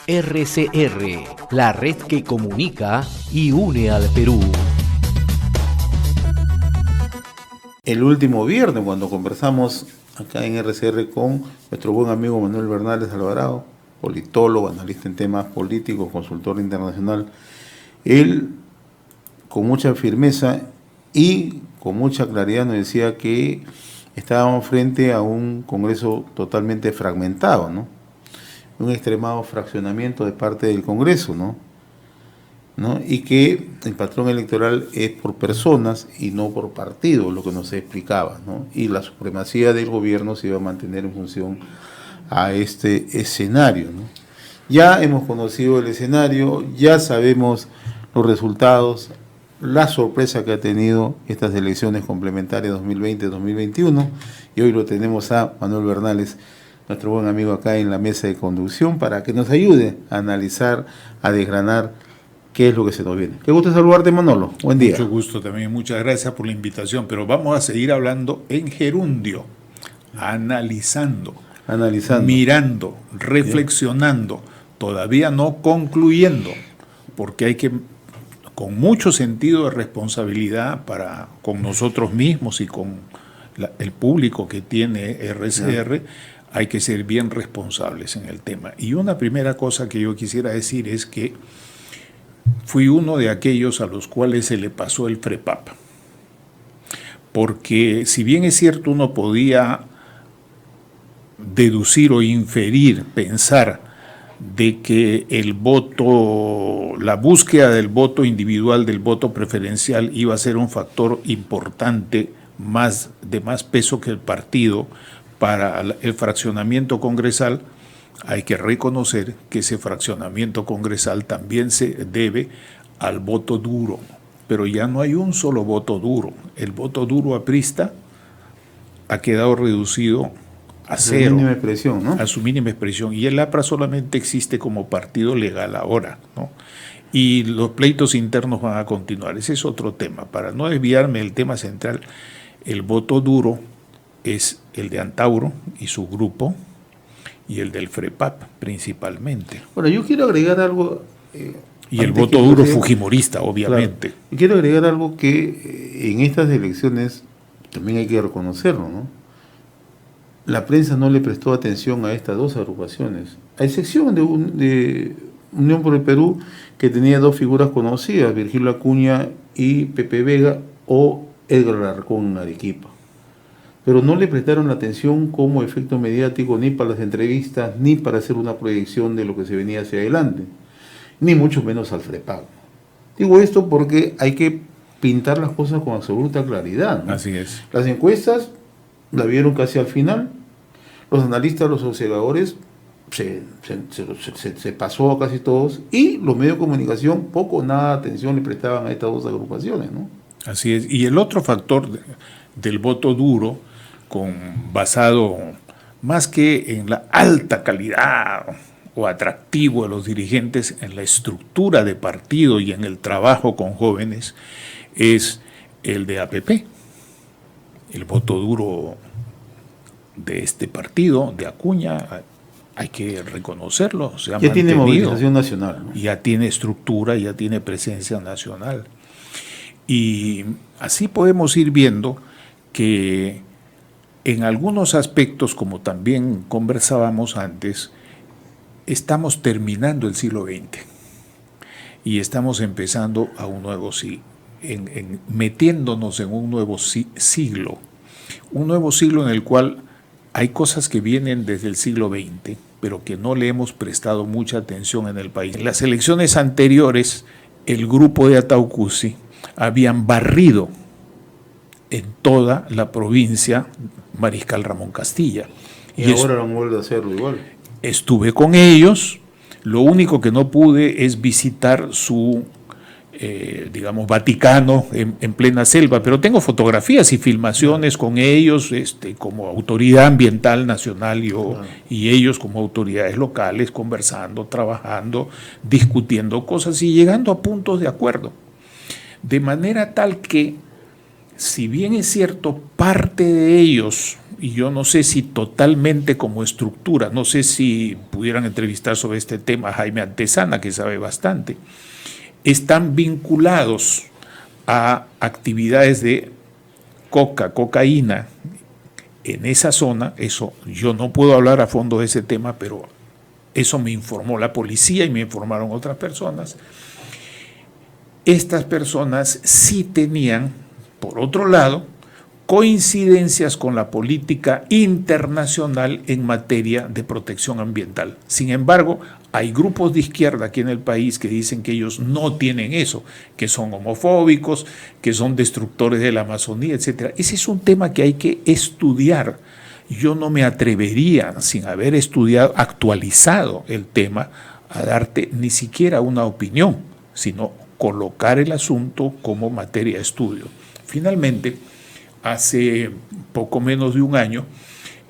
RCR, la red que comunica y une al Perú. El último viernes, cuando conversamos acá en RCR con nuestro buen amigo Manuel Bernales Alvarado, politólogo, analista en temas políticos, consultor internacional, él con mucha firmeza y con mucha claridad nos decía que estábamos frente a un Congreso totalmente fragmentado, ¿no? Un extremado fraccionamiento de parte del Congreso, ¿no? Y que el patrón electoral es por personas y no por partidos, lo que nos explicaba, ¿no? Y la supremacía del gobierno se iba a mantener en función a este escenario, ¿no? Ya hemos conocido el escenario, ya sabemos los resultados, la sorpresa que ha tenido estas elecciones complementarias 2020-2021, y hoy lo tenemos a Manuel Bernales, nuestro buen amigo acá en la mesa de conducción, para que nos ayude a analizar, a desgranar qué es lo que se nos viene. Qué gusto saludarte, Manolo. Buen día. Mucho gusto también, muchas gracias por la invitación, pero vamos a seguir hablando en gerundio, analizando, mirando, reflexionando, todavía no concluyendo, porque hay que, con mucho sentido de responsabilidad para con nosotros mismos y con el público que tiene RCR, hay que ser bien responsables en el tema. Y una primera cosa que yo quisiera decir es que fui uno de aquellos a los cuales se le pasó el FREPAP. Porque si bien es cierto uno podía deducir o inferir, pensar de que el voto, la búsqueda del voto individual, del voto preferencial, iba a ser un factor importante, de más peso que el partido para el fraccionamiento congresal, hay que reconocer que ese fraccionamiento congresal también se debe al voto duro, pero ya no hay un solo voto duro. El voto duro aprista ha quedado reducido a cero, mínima expresión, ¿no? A su mínima expresión, y el APRA solamente existe como partido legal ahora, ¿no? Y los pleitos internos van a continuar. Ese es otro tema. Para no desviarme del tema central, el voto duro es el de Antauro y su grupo, y el del FREPAP principalmente. Bueno, yo quiero agregar algo. Y el voto duro fujimorista, obviamente. Claro, y quiero agregar algo que en estas elecciones también hay que reconocerlo, ¿no? La prensa no le prestó atención a estas dos agrupaciones, a excepción de Unión por el Perú, que tenía dos figuras conocidas, Virgilio Acuña y Pepe Vega, o Edgar Alarcón en Arequipa. Pero no le prestaron atención como efecto mediático ni para las entrevistas, ni para hacer una proyección de lo que se venía hacia adelante, ni mucho menos al FREPAP. Digo esto porque hay que pintar las cosas con absoluta claridad, ¿no? Así es. Las encuestas la vieron casi al final, los analistas, los observadores, se pasó a casi todos, y los medios de comunicación poco o nada atención le prestaban a estas dos agrupaciones, ¿no? Así es. Y el otro factor del voto duro, basado más que en la alta calidad o atractivo de los dirigentes, en la estructura de partido y en el trabajo con jóvenes, es el de APP. El voto duro de este partido, de Acuña, hay que reconocerlo. Se ha ya tiene mantenido, movilización nacional, ¿no? Ya tiene estructura, ya tiene presencia nacional. Y así podemos ir viendo que en algunos aspectos, como también conversábamos antes, estamos terminando el siglo XX y estamos empezando a un nuevo siglo, metiéndonos en un nuevo siglo en el cual hay cosas que vienen desde el siglo XX, pero que no le hemos prestado mucha atención en el país. En las elecciones anteriores, el grupo de Ataucusi habían barrido en toda la provincia Mariscal Ramón Castilla. Y ahora no vuelve a hacerlo igual. Estuve con ellos, lo único que no pude es visitar su, Vaticano en plena selva, pero tengo fotografías y filmaciones con ellos, como autoridad ambiental nacional y ellos como autoridades locales, conversando, trabajando, discutiendo cosas y llegando a puntos de acuerdo. De manera tal que si bien es cierto, parte de ellos, y yo no sé si totalmente como estructura, no sé si pudieran entrevistar sobre este tema a Jaime Antesana, que sabe bastante, están vinculados a actividades de cocaína en esa zona. Eso yo no puedo hablar a fondo de ese tema, pero eso me informó la policía y me informaron otras personas. Estas personas sí tenían, por otro lado, coincidencias con la política internacional en materia de protección ambiental. Sin embargo, hay grupos de izquierda aquí en el país que dicen que ellos no tienen eso, que son homofóbicos, que son destructores de la Amazonía, etc. Ese es un tema que hay que estudiar. Yo no me atrevería, sin haber estudiado, actualizado el tema, a darte ni siquiera una opinión, sino colocar el asunto como materia de estudio. Finalmente, hace poco menos de un año,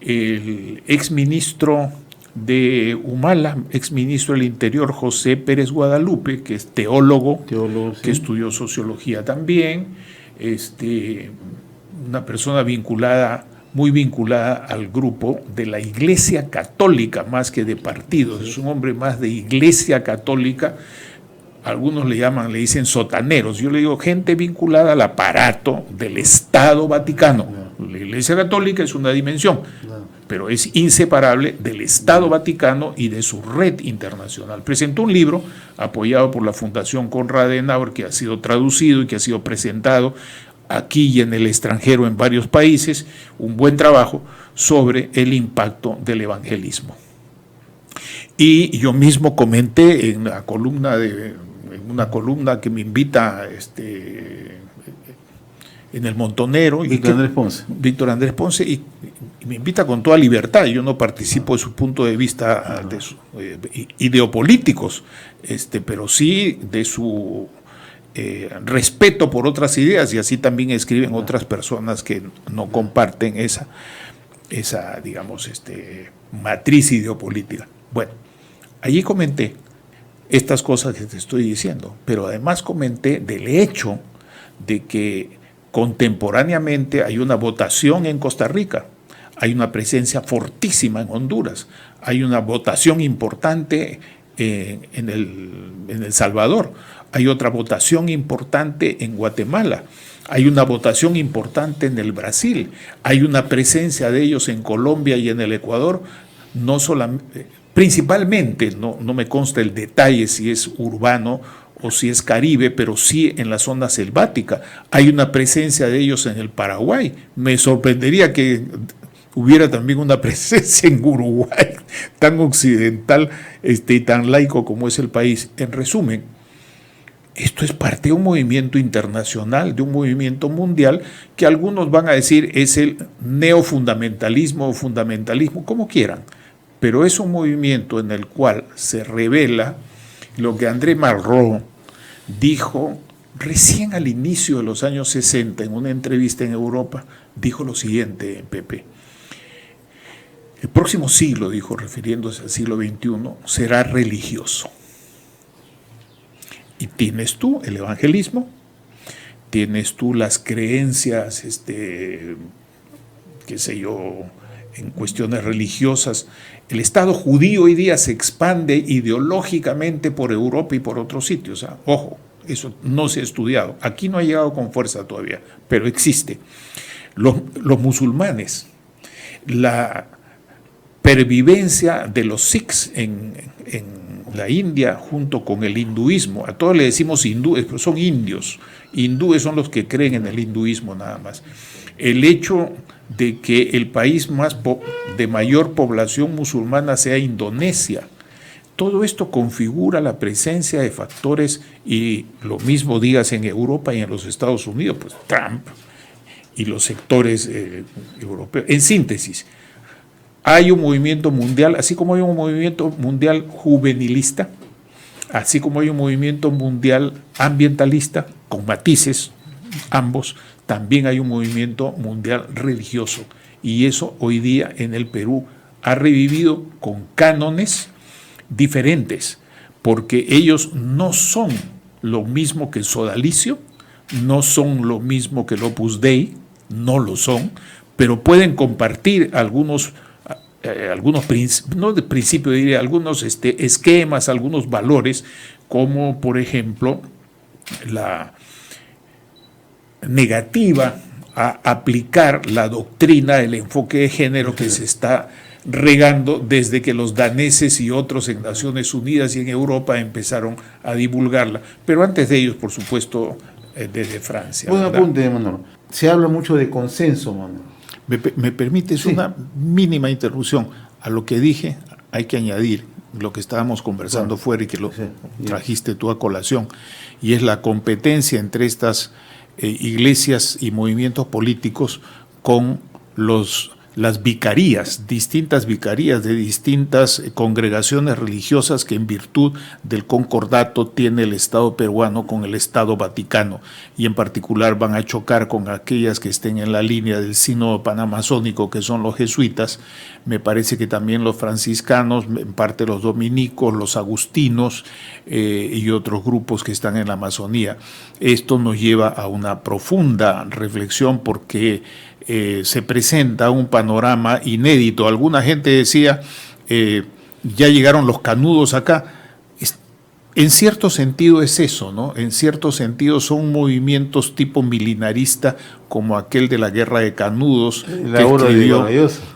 el exministro de Humala, exministro del Interior, José Pérez Guadalupe, que es teólogo sí, que estudió sociología también, una persona muy vinculada al grupo de la Iglesia Católica, más que de partidos, es un hombre más de Iglesia Católica. Algunos le dicen sotaneros. Yo le digo gente vinculada al aparato del Estado Vaticano. La Iglesia Católica es una dimensión, pero es inseparable del Estado Vaticano y de su red internacional. Presentó un libro apoyado por la Fundación Konrad Adenauer, que ha sido traducido y que ha sido presentado aquí y en el extranjero en varios países, un buen trabajo sobre el impacto del evangelismo. Y yo mismo comenté en una columna que me invita en el Montonero. Víctor Andrés Ponce, y me invita con toda libertad. Yo no participo de su punto de vista ideopolíticos, pero sí de su respeto por otras ideas, y así también escriben otras personas que no comparten esa digamos, matriz ideopolítica. Bueno, allí comenté estas cosas que te estoy diciendo, pero además comenté del hecho de que contemporáneamente hay una votación en Costa Rica, hay una presencia fortísima en Honduras, hay una votación importante en El Salvador, hay otra votación importante en Guatemala, hay una votación importante en el Brasil, hay una presencia de ellos en Colombia y en el Ecuador, no solamente, principalmente, no me consta el detalle si es urbano o si es Caribe, pero sí en la zona selvática. Hay una presencia de ellos en el Paraguay. Me sorprendería que hubiera también una presencia en Uruguay, tan occidental y tan laico como es el país. En resumen, esto es parte de un movimiento internacional, de un movimiento mundial, que algunos van a decir es el neofundamentalismo o fundamentalismo, como quieran, pero es un movimiento en el cual se revela lo que André Malraux dijo recién al inicio de los años 60 en una entrevista en Europa. Dijo lo siguiente, Pepe: el próximo siglo, dijo, refiriéndose al siglo XXI, será religioso. Y tienes tú el evangelismo, tienes tú las creencias, qué sé yo, en cuestiones religiosas. El Estado judío hoy día se expande ideológicamente por Europa y por otros sitios. Ojo, eso no se ha estudiado. Aquí no ha llegado con fuerza todavía, pero existe. Los musulmanes, la pervivencia de los sikhs en la India junto con el hinduismo. A todos le decimos hindúes, pero son indios. Hindúes son los que creen en el hinduismo nada más. El hecho de que el país de mayor población musulmana sea Indonesia, todo esto configura la presencia de factores, y lo mismo digas en Europa y en los Estados Unidos, pues Trump y los sectores europeos. En síntesis, hay un movimiento mundial, así como hay un movimiento mundial juvenilista, así como hay un movimiento mundial ambientalista, con matices ambos, también hay un movimiento mundial religioso. Y eso hoy día en el Perú ha revivido con cánones diferentes, porque ellos no son lo mismo que el sodalicio, no son lo mismo que el Opus Dei, no lo son, pero pueden compartir algunos no de principio diría, algunos esquemas, algunos valores, como por ejemplo la negativa a aplicar la doctrina, el enfoque de género que se está regando desde que los daneses y otros en Naciones Unidas y en Europa empezaron a divulgarla, pero antes de ellos, por supuesto, desde Francia. Buen apunte, Manolo. Se habla mucho de consenso, Manolo. ¿Me permites una mínima interrupción? A lo que dije hay que añadir lo que estábamos conversando fuera y que lo trajiste tú a colación, y es la competencia entre estas iglesias y movimientos políticos con las vicarías, distintas vicarías de distintas congregaciones religiosas que en virtud del concordato tiene el Estado peruano con el Estado Vaticano, y en particular van a chocar con aquellas que estén en la línea del sínodo panamazónico, que son los jesuitas, me parece que también los franciscanos, en parte los dominicos, los agustinos y otros grupos que están en la Amazonía. Esto nos lleva a una profunda reflexión porque se presenta un panorama inédito. Alguna gente decía, ya llegaron los canudos acá. En cierto sentido es eso, ¿no? En cierto sentido son movimientos tipo milenarista, como aquel de la Guerra de Canudos,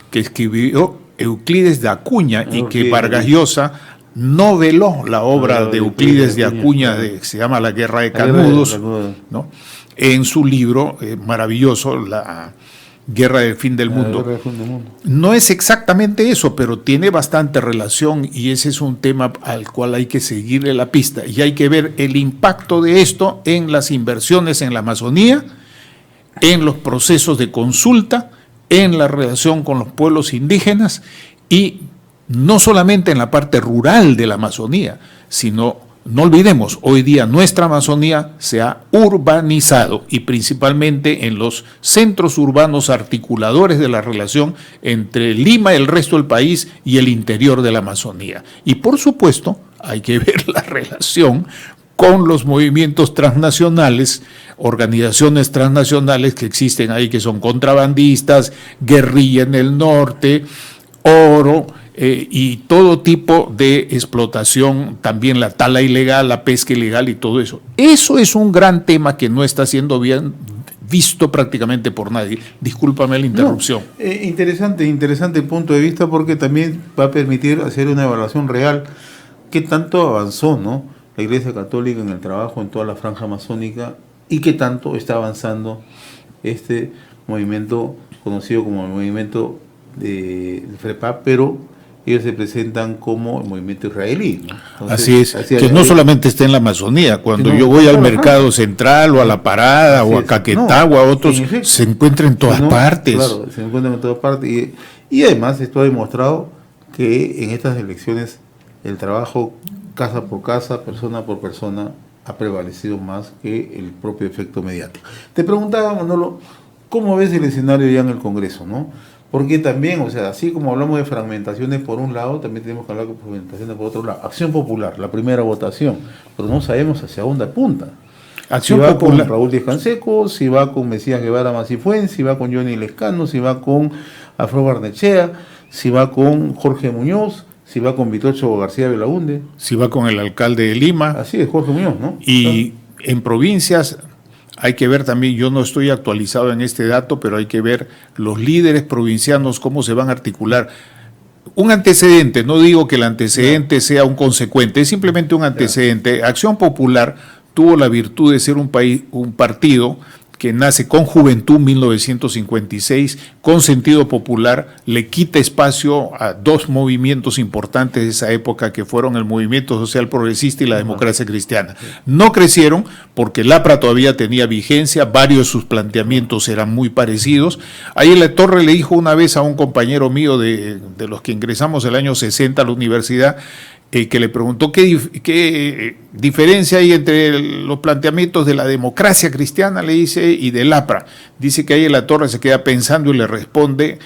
que escribió Euclides de Acuña, y que Vargas Llosa noveló la obra de Euclides de Acuña, que se llama La Guerra de Canudos, ¿no? En su libro maravilloso, La Guerra del Fin del Mundo. No es exactamente eso, pero tiene bastante relación, y ese es un tema al cual hay que seguirle la pista, y hay que ver el impacto de esto en las inversiones en la Amazonía, en los procesos de consulta, en la relación con los pueblos indígenas, y no solamente en la parte rural de la Amazonía, sino, no olvidemos, hoy día nuestra Amazonía se ha urbanizado, y principalmente en los centros urbanos articuladores de la relación entre Lima, el resto del país, y el interior de la Amazonía. Y por supuesto hay que ver la relación con los movimientos transnacionales, organizaciones transnacionales que existen ahí, que son contrabandistas, guerrilla en el norte, oro, y todo tipo de explotación, también la tala ilegal, la pesca ilegal y todo eso. Eso es un gran tema que no está siendo bien visto prácticamente por nadie. Discúlpame la interrupción. Interesante punto de vista, porque también va a permitir hacer una evaluación real qué tanto avanzó, ¿no?, la Iglesia Católica en el trabajo en toda la franja amazónica, y qué tanto está avanzando este movimiento conocido como el movimiento de FREPAP, pero ellos se presentan como el movimiento israelí, ¿no? Entonces, así es, que no solamente está en la Amazonía. Cuando yo voy al mercado central o a la Parada o a Caquetá o a otros, se encuentra en todas partes. Claro, se encuentran en todas partes, y además esto ha demostrado que en estas elecciones el trabajo casa por casa, persona por persona, ha prevalecido más que el propio efecto mediático. Te preguntaba, Manolo, ¿cómo ves el escenario ya en el Congreso, no? Porque también, o sea, así como hablamos de fragmentaciones por un lado, también tenemos que hablar de fragmentaciones por otro lado. Acción Popular, la primera votación, pero no sabemos hacia dónde apunta. Acción si va Popular con Raúl Díaz Canseco, si va con Mesías Guevara Masifuén, si va con Johnny Lescano, si va con Afro Barnechea, si va con Jorge Muñoz, si va con Vitocho García Belaúnde, si va con el alcalde de Lima. Así es, Jorge Muñoz, ¿no? Y en provincias hay que ver también, yo no estoy actualizado en este dato, pero hay que ver los líderes provincianos cómo se van a articular. Un antecedente, no digo que el antecedente sea un consecuente, es simplemente un antecedente. Acción Popular tuvo la virtud de ser un partido que nace con Juventud 1956, con Sentido Popular, le quita espacio a dos movimientos importantes de esa época, que fueron el Movimiento Social Progresista y la Democracia Cristiana. No crecieron porque el APRA todavía tenía vigencia, varios de sus planteamientos eran muy parecidos. Ahí la Torre le dijo una vez a un compañero mío de los que ingresamos el año 60 a la universidad, que le preguntó qué diferencia hay entre los planteamientos de la democracia cristiana, le dice, y del APRA. Dice que ahí en la Torre se queda pensando y le responde,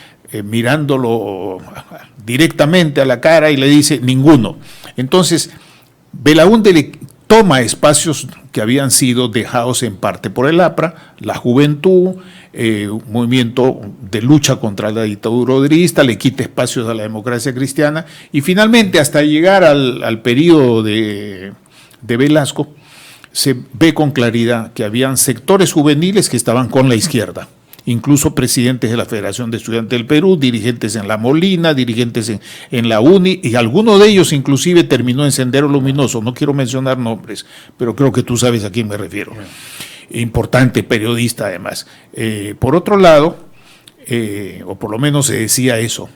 mirándolo directamente a la cara, y le dice, ninguno. Entonces, Belaúnde le toma espacios que habían sido dejados en parte por el APRA, la juventud, un movimiento de lucha contra la dictadura odrista, le quita espacios a la democracia cristiana, y finalmente hasta llegar al periodo de Velasco, se ve con claridad que habían sectores juveniles que estaban con la izquierda, incluso presidentes de la Federación de Estudiantes del Perú, dirigentes en La Molina, dirigentes en la UNI, y alguno de ellos inclusive terminó en Sendero Luminoso. No quiero mencionar nombres, pero creo que tú sabes a quién me refiero. Importante periodista además. Por otro lado, o por lo menos se decía eso.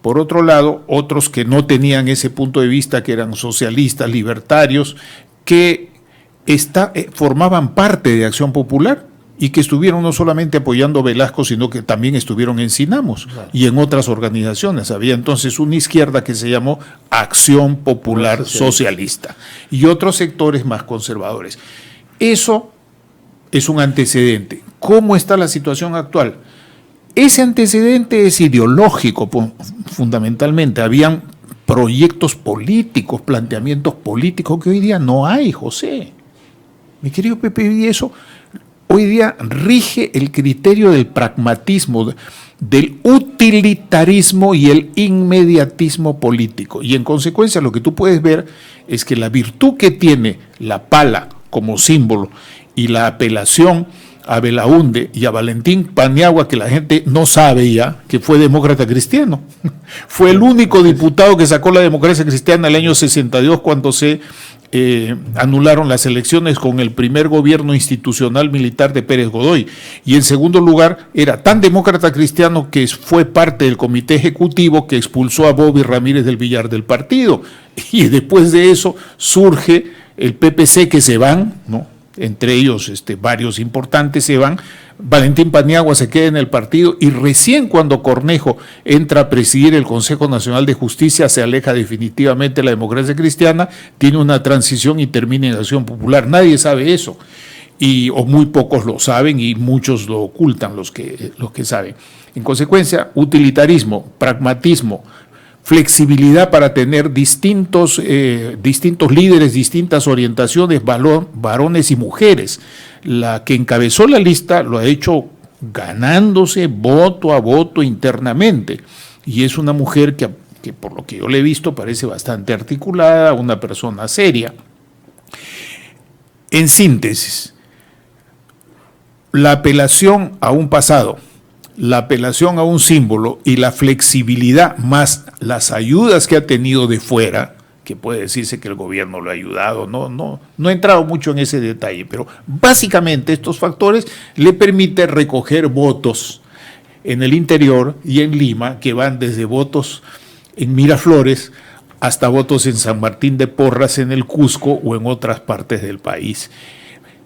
Por otro lado, otros que no tenían ese punto de vista, que eran socialistas, libertarios, que formaban parte de Acción Popular y que estuvieron no solamente apoyando a Velasco, sino que también estuvieron en Sinamos, claro, y en otras organizaciones. Había entonces una izquierda que se llamó Acción Popular Socialista y otros sectores más conservadores. Eso es un antecedente. ¿Cómo está la situación actual? Ese antecedente es ideológico, fundamentalmente. Habían proyectos políticos, planteamientos políticos que hoy día no hay, José. Mi querido Pepe, y eso hoy día rige el criterio del pragmatismo, del utilitarismo y el inmediatismo político. Y en consecuencia lo que tú puedes ver es que la virtud que tiene la pala como símbolo y la apelación a Belaúnde y a Valentín Paniagua, que la gente no sabe ya que fue demócrata cristiano. Fue el único diputado que sacó la democracia cristiana en el año 62 cuando se anularon las elecciones con el primer gobierno institucional militar de Pérez Godoy. Y en segundo lugar, era tan demócrata cristiano que fue parte del comité ejecutivo que expulsó a Bobby Ramírez del Villar del partido. Y después de eso surge el PPC, que se van, ¿no? Entre ellos varios importantes se van, Valentín Paniagua se queda en el partido y recién cuando Cornejo entra a presidir el Consejo Nacional de Justicia se aleja definitivamente de la democracia cristiana, tiene una transición y termina en Acción Popular. Nadie sabe eso, o muy pocos lo saben y muchos lo ocultan los que saben. En consecuencia, utilitarismo, pragmatismo, flexibilidad para tener distintos líderes, distintas orientaciones, varones y mujeres. La que encabezó la lista lo ha hecho ganándose voto a voto internamente, y es una mujer que por lo que yo le he visto parece bastante articulada, una persona seria. En síntesis, la apelación a un pasado, la apelación a un símbolo y la flexibilidad más las ayudas que ha tenido de fuera, que puede decirse que el gobierno lo ha ayudado, no he entrado mucho en ese detalle, pero básicamente estos factores le permiten recoger votos en el interior y en Lima, que van desde votos en Miraflores hasta votos en San Martín de Porras, en el Cusco o en otras partes del país.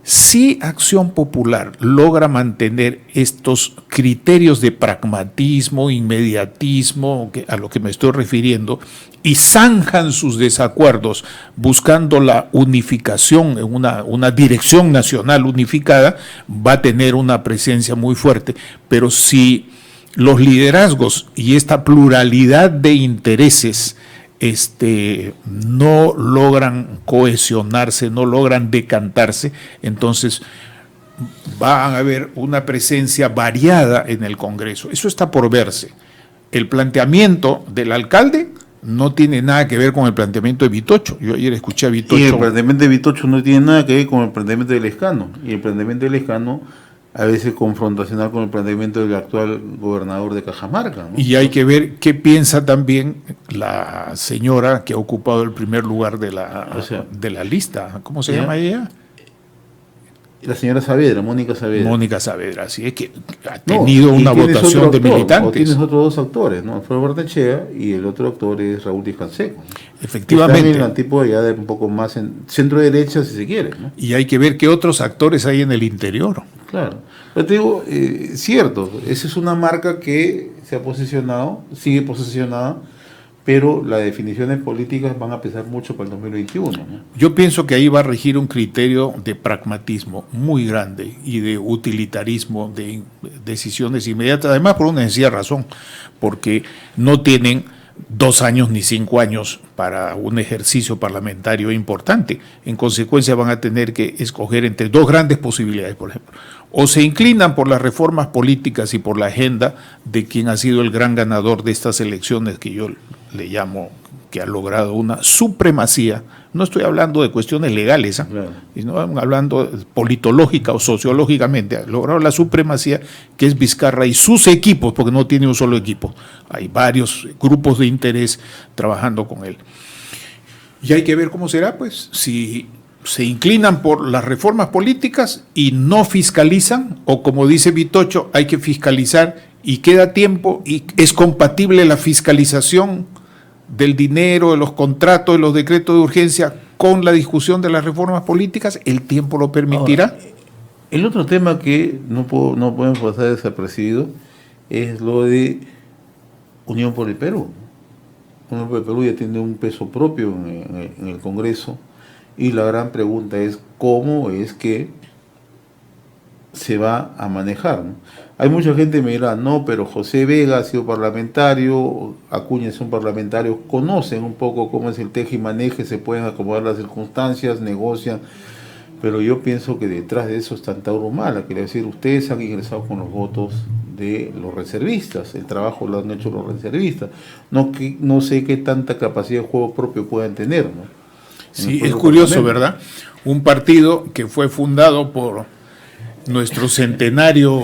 Si Acción Popular logra mantener estos criterios de pragmatismo, inmediatismo, a lo que me estoy refiriendo, y zanjan sus desacuerdos buscando la unificación en una dirección nacional unificada, va a tener una presencia muy fuerte. Pero si los liderazgos y esta pluralidad de intereses no logran cohesionarse, no logran decantarse, entonces va a haber una presencia variada en el Congreso. Eso está por verse. El planteamiento del alcalde no tiene nada que ver con el planteamiento de Vitocho. Yo ayer escuché a Vitocho. Y el planteamiento de Vitocho no tiene nada que ver con el planteamiento del Lescano. Y el planteamiento del Lescano a veces confrontacional con el planteamiento del actual gobernador de Cajamarca, ¿no? Y hay que ver qué piensa también la señora que ha ocupado el primer lugar de la lista. ¿Cómo se llama ella? La señora Saavedra, Mónica Saavedra. Mónica Saavedra, sí, es que ha tenido una votación de militantes. O tienes otros dos actores, ¿no? Alfredo Bartechea, y el otro actor es Raúl Díaz Canseco. Efectivamente. Está en el tipo ya de un poco más centro derecha, si se quiere, ¿no? Y hay que ver qué otros actores hay en el interior. Claro. Pero te digo, cierto, esa es una marca que se ha posicionado, sigue posicionada, pero las definiciones políticas van a pesar mucho para el 2021, ¿no? Yo pienso que ahí va a regir un criterio de pragmatismo muy grande y de utilitarismo, de decisiones inmediatas, además por una sencilla razón, porque no tienen 2 años ni 5 años para un ejercicio parlamentario importante. En consecuencia van a tener que escoger entre 2 grandes posibilidades, por ejemplo. O se inclinan por las reformas políticas y por la agenda de quien ha sido el gran ganador de estas elecciones, que yo le llamo que ha logrado una supremacía. No estoy hablando de cuestiones legales, claro, sino hablando politológica o sociológicamente. Ha logrado la supremacía, que es Vizcarra y sus equipos, porque no tiene un solo equipo. Hay varios grupos de interés trabajando con él. Y hay que ver cómo será, pues, si se inclinan por las reformas políticas y no fiscalizan, o como dice Vitocho, hay que fiscalizar y queda tiempo y es compatible la fiscalización del dinero, de los contratos, de los decretos de urgencia con la discusión de las reformas políticas. ¿El tiempo lo permitirá? Ahora, el otro tema que no podemos pasar desapercibido es lo de Unión por el Perú. Unión por el Perú ya tiene un peso propio en el Congreso, y la gran pregunta es cómo es que se va a manejar, ¿no? Hay mucha gente que me dirá, no, pero José Vega ha sido parlamentario, Acuña es un parlamentario, conocen un poco cómo es el teje y maneje, se pueden acomodar las circunstancias, negocian, pero yo pienso que detrás de eso está Tauro Mala, quiere decir, ustedes han ingresado con los votos de los reservistas, el trabajo lo han hecho los reservistas, no sé qué tanta capacidad de juego propio puedan tener, ¿no? Sí, es curioso, ¿verdad? Un partido que fue fundado por nuestro centenario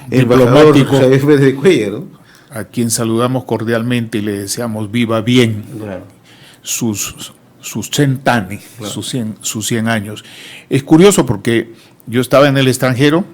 diplomático, de Cuellar, ¿no?, a quien saludamos cordialmente y le deseamos viva bien, claro, sus centani, claro, sus 100 años. Es curioso porque yo estaba en el extranjero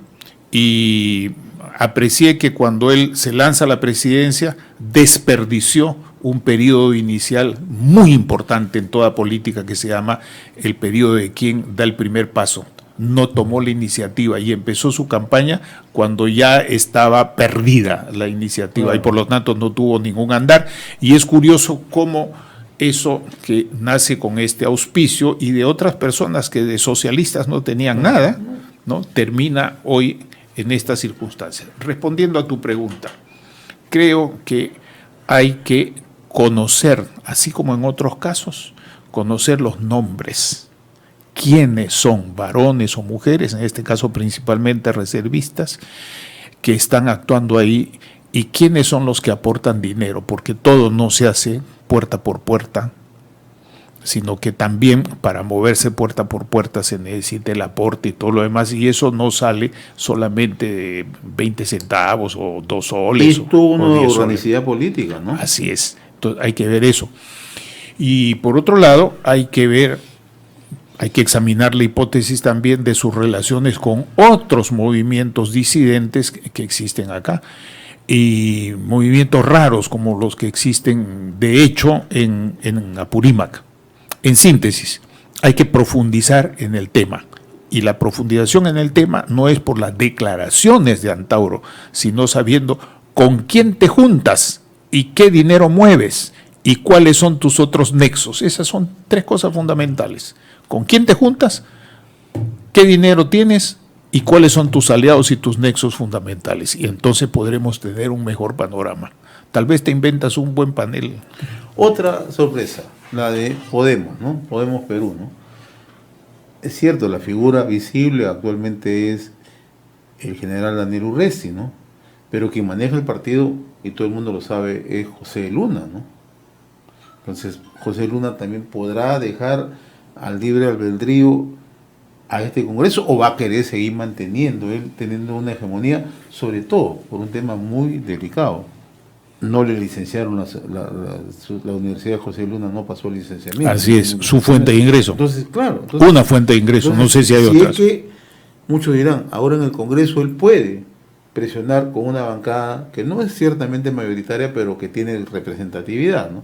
y aprecié que cuando él se lanza a la presidencia desperdició un periodo inicial muy importante en toda política, que se llama el periodo de quien da el primer paso. No tomó la iniciativa y empezó su campaña cuando ya estaba perdida la iniciativa, y por lo tanto no tuvo ningún andar. Y es curioso cómo eso, que nace con este auspicio y de otras personas que de socialistas no tenían nada, ¿no?, termina hoy en estas circunstancias. Respondiendo a tu pregunta, creo que hay que conocer, así como en otros casos, conocer los nombres. ¿Quiénes son, varones o mujeres, en este caso principalmente reservistas, que están actuando ahí, y quiénes son los que aportan dinero? Porque todo no se hace puerta por puerta, sino que también para moverse puerta por puerta se necesita el aporte y todo lo demás, y eso no sale solamente de 20 centavos o 2 soles. Es toda una organicidad política, ¿no? Así es, entonces hay que ver eso. Y por otro lado, hay que examinar la hipótesis también de sus relaciones con otros movimientos disidentes que existen acá, y movimientos raros como los que existen de hecho en Apurímac. En síntesis, hay que profundizar en el tema, y la profundización en el tema no es por las declaraciones de Antauro, sino sabiendo con quién te juntas y qué dinero mueves y cuáles son tus otros nexos. Esas son 3 cosas fundamentales: con quién te juntas, qué dinero tienes y cuáles son tus aliados y tus nexos fundamentales, y entonces podremos tener un mejor panorama. Tal vez te inventas un buen panel. Otra sorpresa, la de Podemos, ¿no? Podemos Perú, ¿no? Es cierto, la figura visible actualmente es el general Daniel Urresti, ¿no? Pero quien maneja el partido, y todo el mundo lo sabe, es José Luna, ¿no? Entonces, José Luna también podrá dejar al libre albedrío a este Congreso, o va a querer seguir manteniendo, él teniendo una hegemonía, sobre todo por un tema muy delicado. No le licenciaron la Universidad de José Luna, no pasó el licenciamiento. Así es, su fuente de ingreso. Entonces, claro. Una fuente de ingreso, no sé si hay otras. Es que muchos dirán, ahora en el Congreso él puede presionar con una bancada que no es ciertamente mayoritaria, pero que tiene representatividad, ¿no?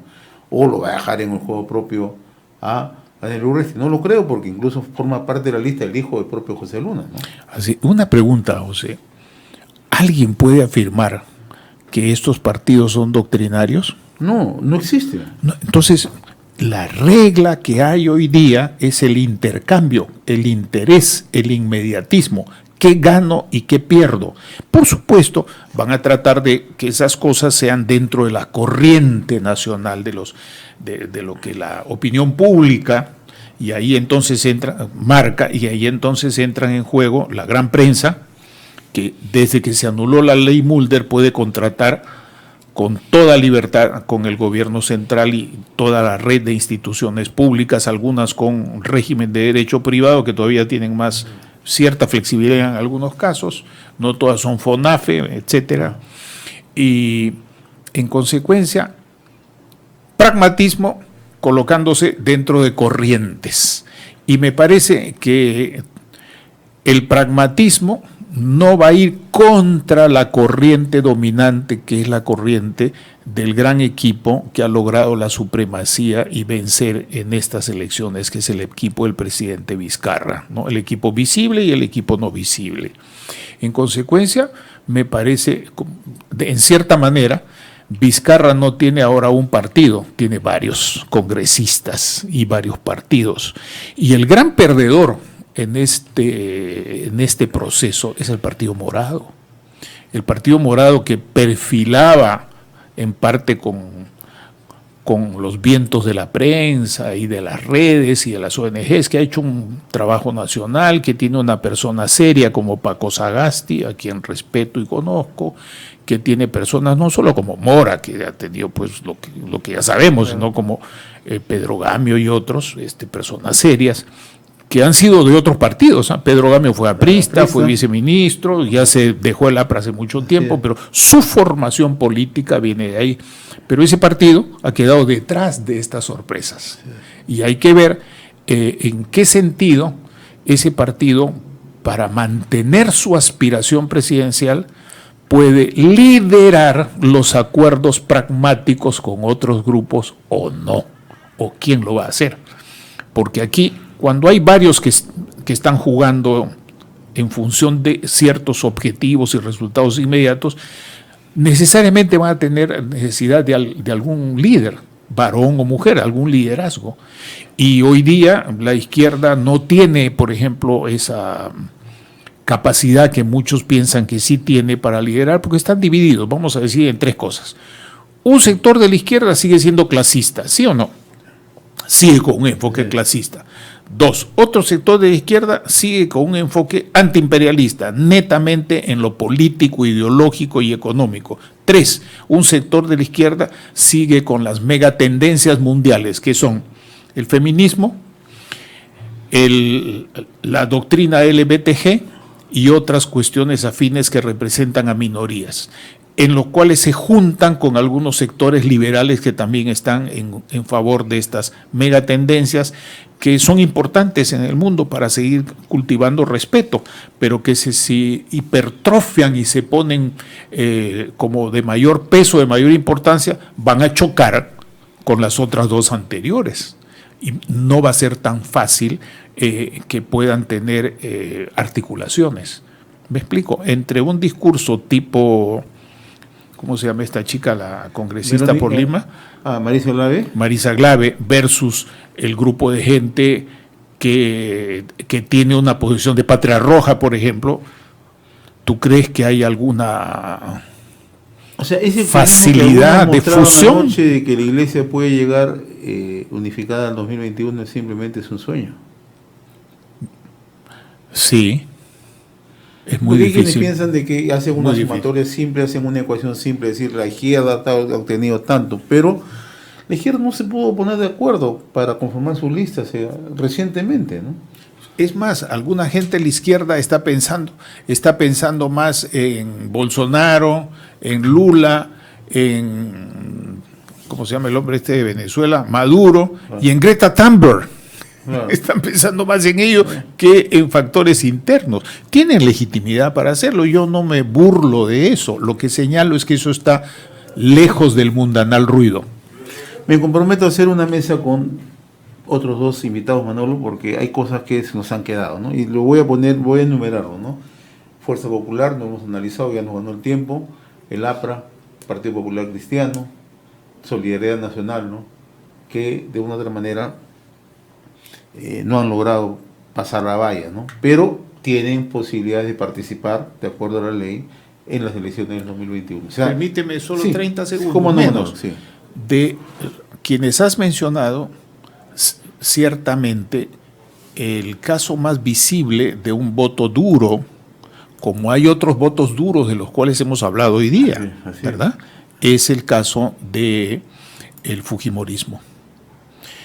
O lo va a dejar en un juego propio a Daniel Urresti. No lo creo, porque incluso forma parte de la lista del hijo del propio José Luna, ¿no? Así, una pregunta, José. ¿Alguien puede afirmar que estos partidos son doctrinarios? No, no existe. No, entonces, la regla que hay hoy día es el intercambio, el interés, el inmediatismo. ¿Qué gano y qué pierdo? Por supuesto, van a tratar de que esas cosas sean dentro de la corriente nacional de lo que la opinión pública, y ahí entonces marca, y ahí entonces entran en juego la gran prensa, que desde que se anuló la ley Mulder puede contratar con toda libertad con el gobierno central y toda la red de instituciones públicas, algunas con régimen de derecho privado que todavía tienen más cierta flexibilidad en algunos casos, no todas son FONAFE, etcétera. Y en consecuencia, pragmatismo colocándose dentro de corrientes. Y me parece que el pragmatismo no va a ir contra la corriente dominante, que es la corriente del gran equipo que ha logrado la supremacía y vencer en estas elecciones, que es el equipo del presidente Vizcarra, ¿no? El equipo visible y el equipo no visible. En consecuencia, me parece, en cierta manera, Vizcarra no tiene ahora un partido, tiene varios congresistas y varios partidos. Y el gran perdedor en este proceso es el Partido Morado. El Partido Morado, que perfilaba en parte con los vientos de la prensa y de las redes y de las ONGs, que ha hecho un trabajo nacional, que tiene una persona seria como Paco Sagasti, a quien respeto y conozco, que tiene personas no solo como Mora, que ha tenido pues lo que ya sabemos, sino como Pedro Gamio y otros, personas serias, que han sido de otros partidos. Pedro Gamio fue aprista, fue viceministro, ya se dejó el APRA hace mucho tiempo, pero su formación política viene de ahí. Pero ese partido ha quedado detrás de estas sorpresas. Y hay que ver en qué sentido ese partido, para mantener su aspiración presidencial, puede liderar los acuerdos pragmáticos con otros grupos o no, o quién lo va a hacer. Porque aquí, cuando hay varios que están jugando en función de ciertos objetivos y resultados inmediatos, necesariamente van a tener necesidad de algún líder, varón o mujer, algún liderazgo. Y hoy día la izquierda no tiene, por ejemplo, esa capacidad que muchos piensan que sí tiene para liderar, porque están divididos, vamos a decir, en tres cosas. Un sector de la izquierda sigue siendo clasista, ¿sí o no? Sigue con un enfoque clasista. Dos, otro sector de la izquierda sigue con un enfoque antiimperialista, netamente en lo político, ideológico y económico. Tres, un sector de la izquierda sigue con las megatendencias mundiales, que son el feminismo, la doctrina LGBTG y otras cuestiones afines que representan a minorías, en los cuales se juntan con algunos sectores liberales que también están en favor de estas megatendencias, que son importantes en el mundo para seguir cultivando respeto, pero que se hipertrofian y se ponen como de mayor peso, de mayor importancia, van a chocar con las otras dos anteriores. Y no va a ser tan fácil que puedan tener articulaciones. ¿Me explico? Entre un discurso tipo, ¿cómo se llama esta chica, la congresista por Lima? Marisa Glave. Marisa Glave versus el grupo de gente que tiene una posición de Patria Roja, por ejemplo. ¿Tú crees que hay alguna ese facilidad de fusión? Anoche de que la iglesia puede llegar unificada al 2021 simplemente es un sueño. Sí. Es muy difícil. Quienes piensan de que hacen una sumatoria simple, hacen una ecuación simple, es decir, la izquierda ha obtenido tanto, pero la izquierda no se pudo poner de acuerdo para conformar sus listas recientemente, ¿no? Es más, alguna gente de la izquierda está pensando más en Bolsonaro, en Lula, en, ¿cómo se llama el hombre de Venezuela? Maduro, y en Greta Thunberg. Claro. Están pensando más en ello que en factores internos. Tienen legitimidad para hacerlo, yo no me burlo de eso. Lo que señalo es que eso está lejos del mundanal ruido. Me comprometo a hacer una mesa con otros dos invitados, Manolo, porque hay cosas que se nos han quedado, ¿no? Y lo voy a enumerarlo, ¿no? Fuerza Popular, no hemos analizado, ya nos ganó el tiempo. El APRA, Partido Popular Cristiano, Solidaridad Nacional, ¿no? Que de una u otra manera no han logrado pasar la valla, ¿no? Pero tienen posibilidades de participar, de acuerdo a la ley, en las elecciones del 2021. O sea, permíteme solo sí, 30 segundos ¿cómo no? menos. No, sí. De quienes has mencionado, ciertamente el caso más visible de un voto duro, como hay otros votos duros de los cuales hemos hablado hoy día, Sí, así ¿verdad? Es el caso de el fujimorismo.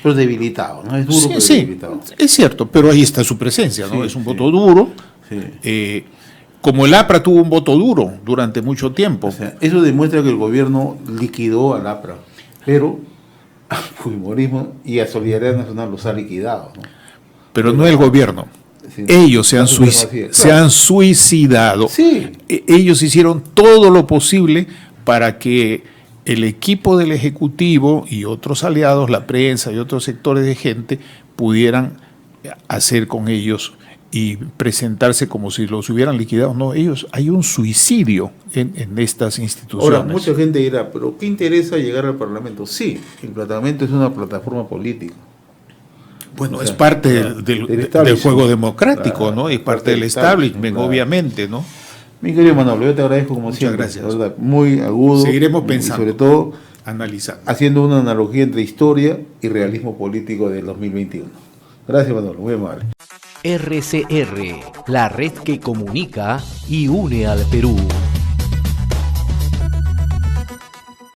Pero debilitado, ¿no? Es duro, Sí, pero sí, debilitado. es cierto, pero ahí está su presencia, ¿no? Sí, Es un sí. voto duro. Sí. Como el APRA tuvo un voto duro durante mucho tiempo. O sea, eso demuestra que el gobierno liquidó al APRA, pero al fujimorismo y a Solidaridad Nacional los ha liquidado, ¿no? Pero no el gobierno. Sí, Ellos se la han, supremacía, se claro. han suicidado. Sí. Ellos hicieron todo lo posible para que el equipo del Ejecutivo y otros aliados, la prensa y otros sectores de gente, pudieran hacer con ellos y presentarse como si los hubieran liquidado. No, ellos, hay un suicidio en estas instituciones. Ahora, mucha gente dirá, pero ¿qué interesa llegar al Parlamento? Sí, el Parlamento es una plataforma política. Bueno, O sea, es parte del del establishment. juego democrático, Claro, ¿no? Es parte parte del del establishment, establishment, claro. obviamente, ¿no? Mi querido Manolo, yo te agradezco como Muchas siempre. gracias. la verdad, muy agudo. Seguiremos Y pensando. sobre todo, Analizando. haciendo una analogía entre historia y realismo político del 2021. Gracias, Manolo, muy amable. RCR, la red que comunica y une al Perú.